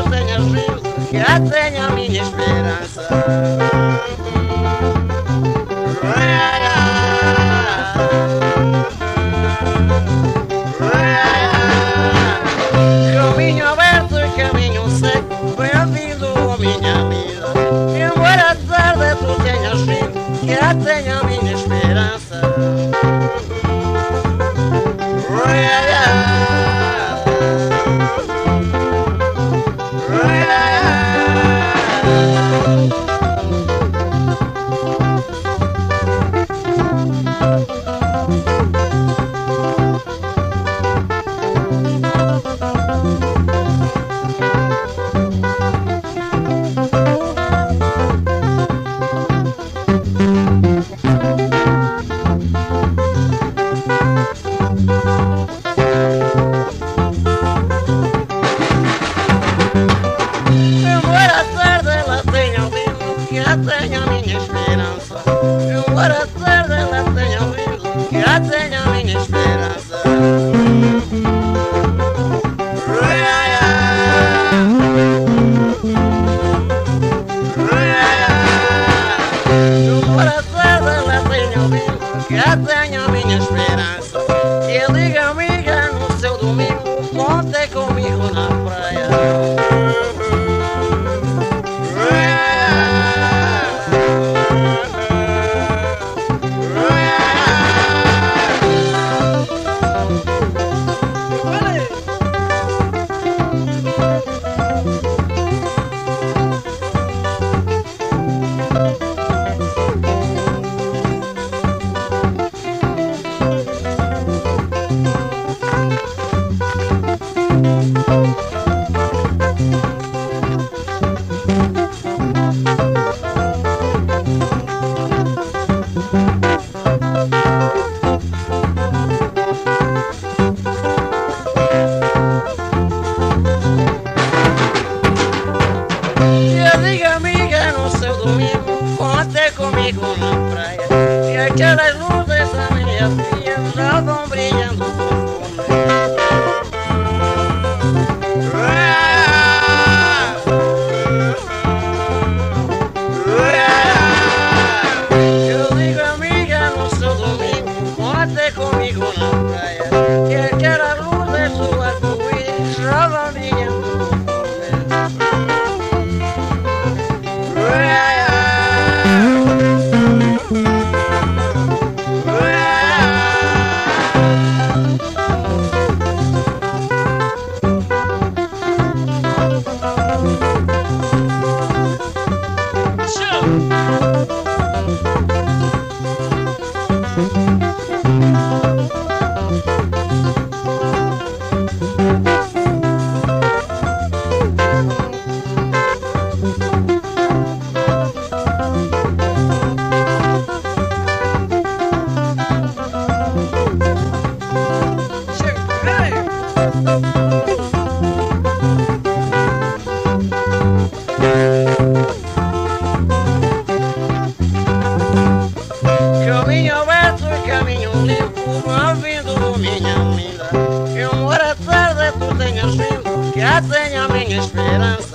tu tenhas vindo, que já tenho a minha esperança. Caminho aberto e caminho seco, bem-vindo a minha vida. Embora tarde tu tenhas vindo, que já tenho a minha esperança. Já tenho a minha esperança. Embora tarde ela tenha ouvido, que já tenho a minha esperança. Embora tarde ela tenha ouvido, que já tenho a minha esperança. E liga amiga no seu domingo, conte comigo na praia. Diga amiga no seu domingo, conte comigo na praia. E aquelas luzes da minha filha já vão brilhando por eu digo amiga no seu domingo, conte comigo na praia. E aquelas luzes do arco-íris já vão brilhando. Caminho aberto e caminho limpo, ouvindo minha amiga. Embora tarde tu tenhas vindo, que já tenho a minha esperança.